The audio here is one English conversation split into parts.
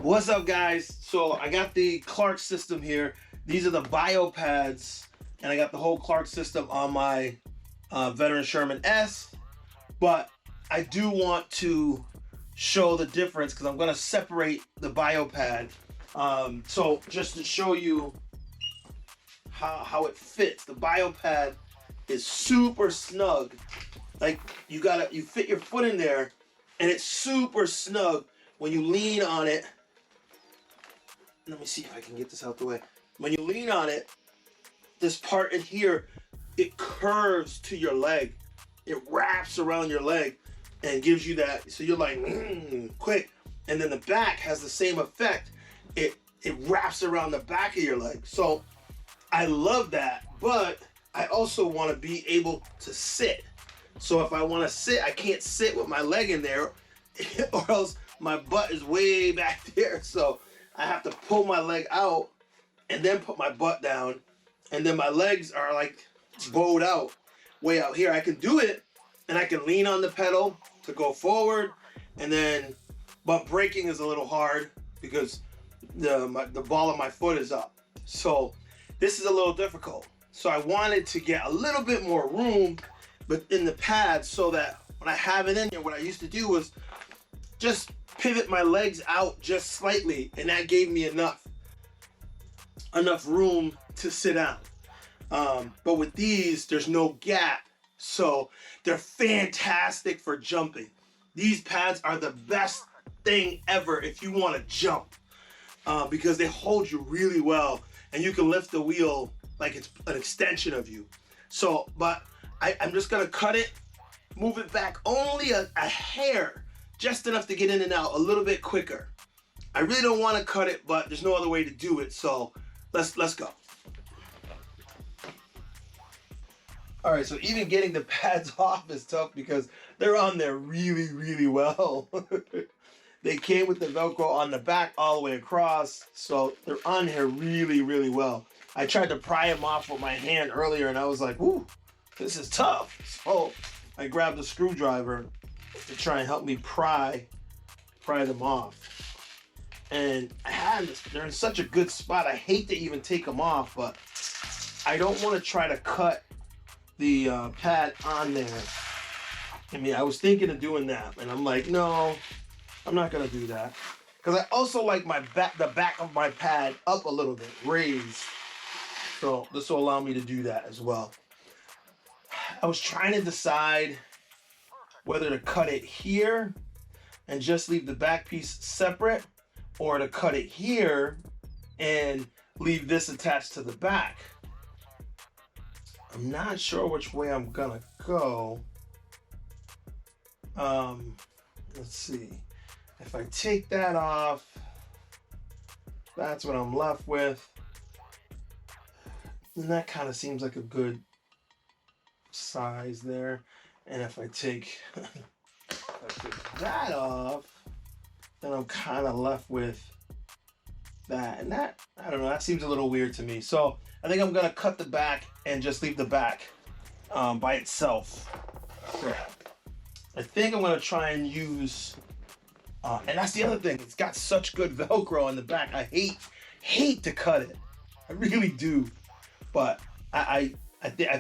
What's up, guys? So I got the Clark system here. These are the Bio Pads, and I got the whole Clark system on my veteran Sherman S. But I do want to show the difference because I'm going to separate the Bio Pad. So just to show you how it fits, the Bio Pad is super snug. Like you fit your foot in there, and it's super snug when you lean on it. Let me see if I can get this out the way. When you lean on it, this part in here, it curves to your leg. It wraps around your leg and gives you that. So you're like, quick. And then the back has the same effect. It wraps around the back of your leg. So I love that, but I also want to be able to sit. So if I want to sit, I can't sit with my leg in there or else my butt is way back there. So I have to pull my leg out and then put my butt down, and then my legs are like bowed out, way out here. I can do it, and I can lean on the pedal to go forward, but braking is a little hard because the ball of my foot is up. So this is a little difficult. So I wanted to get a little bit more room, but in the pad, so that when I have it in there, what I used to do was just pivot my legs out just slightly, and that gave me enough room to sit down. But with these, there's no gap, so they're fantastic for jumping. These pads are the best thing ever if you want to jump, because they hold you really well, and you can lift the wheel like it's an extension of you. So, but I'm just gonna cut it, move it back only a hair, just enough to get in and out a little bit quicker. I really don't want to cut it, but there's no other way to do it, so let's go. All right, so even getting the pads off is tough because they're on there really, really well. They came with the Velcro on the back all the way across, so they're on here really, really well. I tried to pry them off with my hand earlier, and I was like, "Woo, this is tough." So I grabbed a screwdriver to try and help me pry them off. And they're in such a good spot. I hate to even take them off, but I don't want to try to cut the pad on there. I mean, I was thinking of doing that, and I'm like, no, I'm not gonna do that. Because I also like the back of my pad up a little bit, raised. So this will allow me to do that as well. I was trying to decide whether to cut it here and just leave the back piece separate, or to cut it here and leave this attached to the back. I'm not sure which way I'm gonna go. Let's see. If I take that off, that's what I'm left with. And that kind of seems like a good size there. And if I take that off, then I'm kind of left with that. And that, I don't know, that seems a little weird to me. So I think I'm gonna cut the back and just leave the back by itself. So I think I'm gonna try and use, and that's the other thing, it's got such good Velcro in the back. I hate to cut it. I really do. But I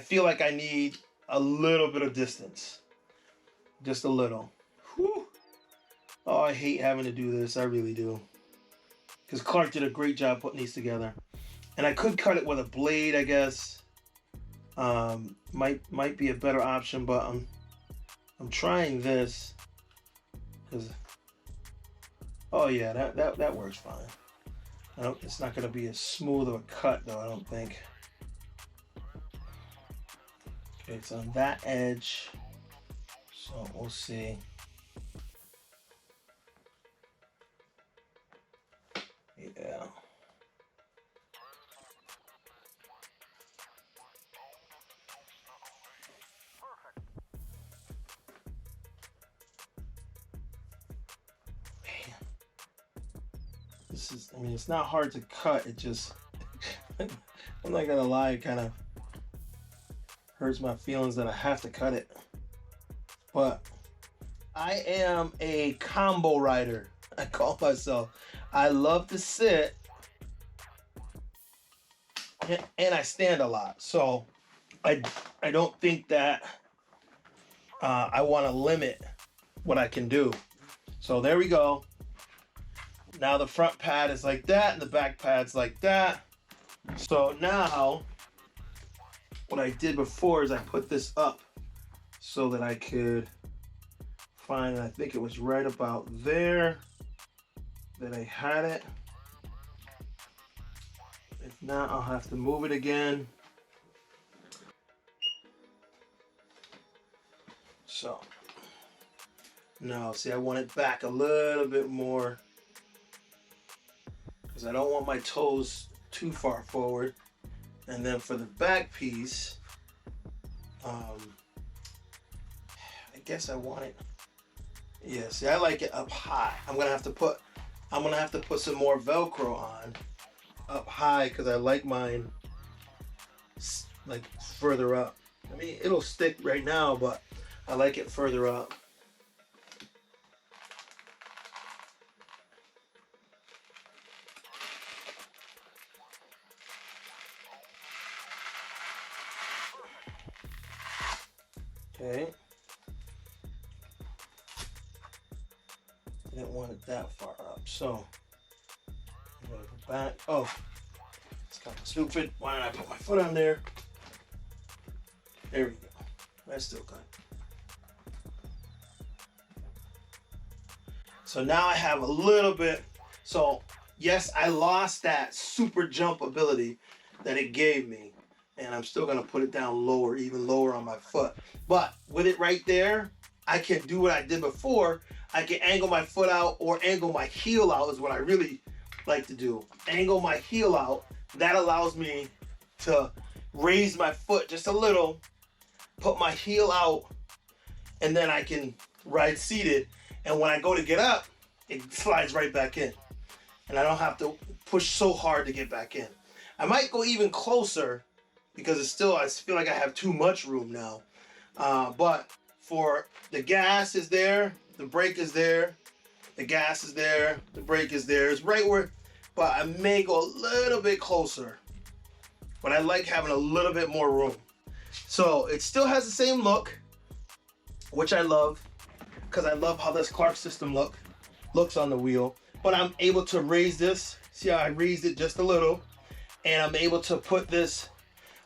feel like I need a little bit of distance. Just a little. Whew. Oh, I hate having to do this. I really do. Because Clark did a great job putting these together. And I could cut it with a blade, I guess. Might be a better option, but I'm trying this. Because, oh yeah, that works fine. It's not going to be as smooth of a cut, though, I don't think. Okay, it's on that edge, so we'll see. Yeah. Man. This is, I mean, it's not hard to cut, it just, I'm not gonna lie, it kind of hurts my feelings that I have to cut it. But I am a combo rider. I call myself. I love to sit and I stand a lot. So I don't think that I want to limit what I can do. So there we go. Now the front pad is like that and the back pad's like that. So now what I did before is I put this up so that I could find, I think it was right about there that I had it. If not, I'll have to move it again. So now, see, I want it back a little bit more because I don't want my toes too far forward. And then for the back piece, I guess I want it. Yeah, see, I like it up high. I'm gonna have to put some more Velcro on up high because I like mine like further up. I mean, it'll stick right now, but I like it further up. Okay. Didn't want it that far up, so I'm gonna go back. Oh, it's kind of stupid. Why did I put my foot on there? There we go. That's still good. So now I have a little bit. So yes, I lost that super jump ability that it gave me, and I'm still gonna put it down lower, even lower on my foot. But with it right there, I can do what I did before. I can angle my foot out or angle my heel out is what I really like to do. Angle my heel out. That allows me to raise my foot just a little, put my heel out, and then I can ride seated. And when I go to get up, it slides right back in. And I don't have to push so hard to get back in. I might go even closer because it's still, I feel like I have too much room now. But for the gas is there, the brake is there, the gas is there, the brake is there. It's right where, but I may go a little bit closer. But I like having a little bit more room. So it still has the same look, which I love, because I love how this Clark system looks on the wheel. But I'm able to raise this. See how I raised it just a little, and I'm able to put this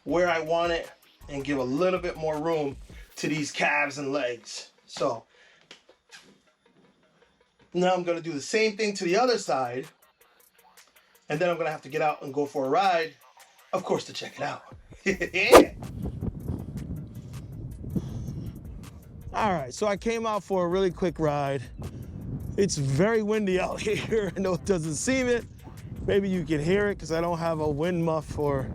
where I want it and give a little bit more room to these calves and legs. So now I'm gonna do the same thing to the other side, and then I'm gonna have to get out and go for a ride, of course, to check it out. Yeah. All right, so I came out for a really quick ride. It's very windy out here. I know it doesn't seem it. Maybe you can hear it because I don't have a wind muff or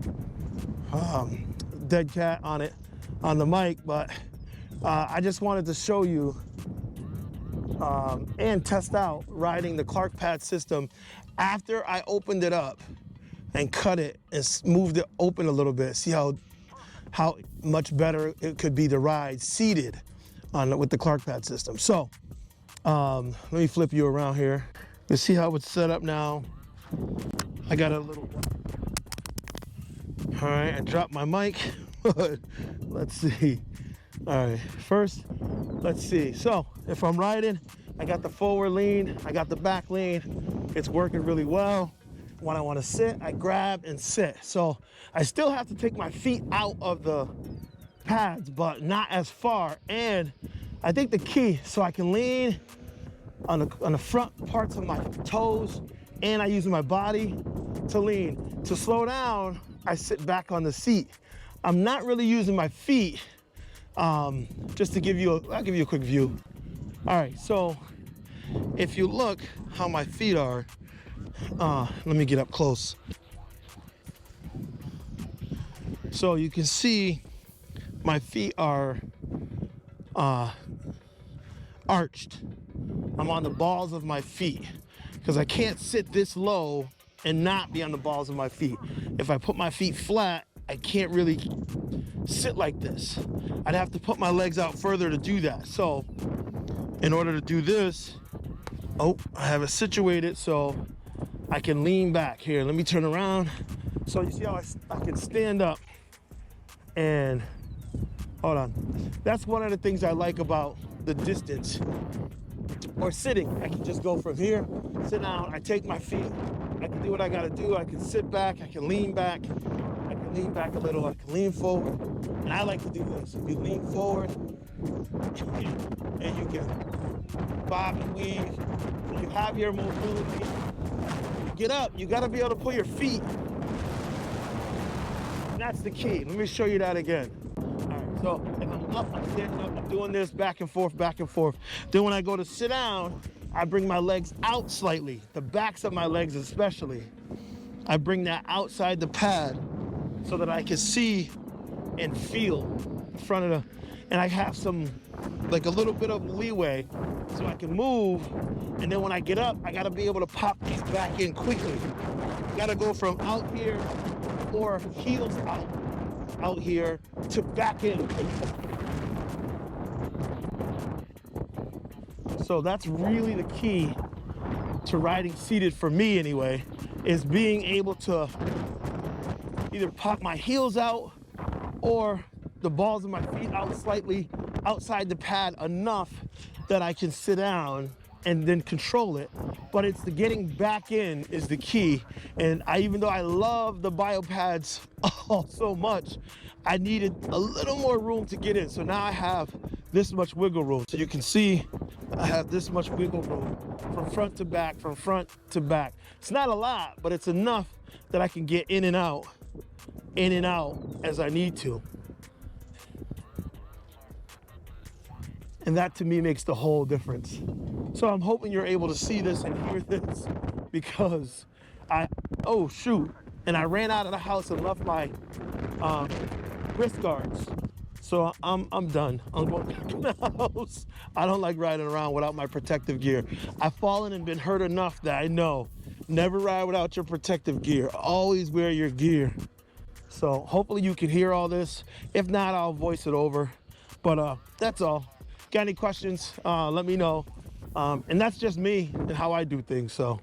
dead cat on it, on the mic, but I just wanted to show you and test out riding the ClarkPads system after I opened it up and cut it and moved it open a little bit. See how much better it could be to ride seated with the ClarkPads system. So let me flip you around here. You see how it's set up now. I got a little, all right, I dropped my mic. Let's see. All right, first, let's see. So if I'm riding, I got the forward lean, I got the back lean. It's working really well. When I want to sit, I grab and sit. So I still have to take my feet out of the pads, but not as far. And I think the key, so I can lean on the front parts of my toes, and I use my body to lean. To slow down, I sit back on the seat. I'm not really using my feet. Just to give you I'll give you a quick view. All right, so if you look how my feet are, let me get up close. So you can see my feet are arched. I'm on the balls of my feet because I can't sit this low and not be on the balls of my feet. If I put my feet flat, I can't really sit like this. I'd have to put my legs out further to do that. So in order to do this, I have it situated so I can lean back. Here, let me turn around. So you see how I can stand up and, hold on. That's one of the things I like about the distance. Or sitting, I can just go from here, sit down, I take my feet, I can do what I gotta do, I can sit back, I can lean back, I can lean back a little, I can lean forward. And I like to do this. You lean forward, and you can bob and weave. You have your mobility. You get up, you gotta be able to pull your feet. And that's the key. Let me show you that again. All right, so if I'm up, I'm standing up, I'm doing this back and forth, back and forth. Then when I go to sit down, I bring my legs out slightly, the backs of my legs especially. I bring that outside the pad so that I can see and feel in front of the, and I have some, like a little bit of leeway so I can move. And then when I get up, I gotta be able to pop these back in quickly. Gotta go from out here or heels out here to back in. So that's really the key to riding seated for me anyway, is being able to either pop my heels out or the balls of my feet out slightly outside the pad enough that I can sit down and then control it. But it's the getting back in is the key. And even though I love the Bio Pads so much, I needed a little more room to get in. So now I have this much wiggle room. So you can see I have this much wiggle room from front to back, from front to back. It's not a lot, but it's enough that I can get in and out as I need to. And that to me makes the whole difference. So I'm hoping you're able to see this and hear this, because oh shoot, and I ran out of the house and left my wrist guards. So I'm done. I'm going back in the house. I don't like riding around without my protective gear. I've fallen and been hurt enough that I know, never ride without your protective gear. Always wear your gear. So hopefully you can hear all this. If not, I'll voice it over. But that's all. Got any questions, let me know. And that's just me and how I do things. So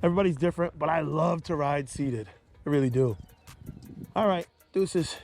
everybody's different, but I love to ride seated. I really do. All right, deuces.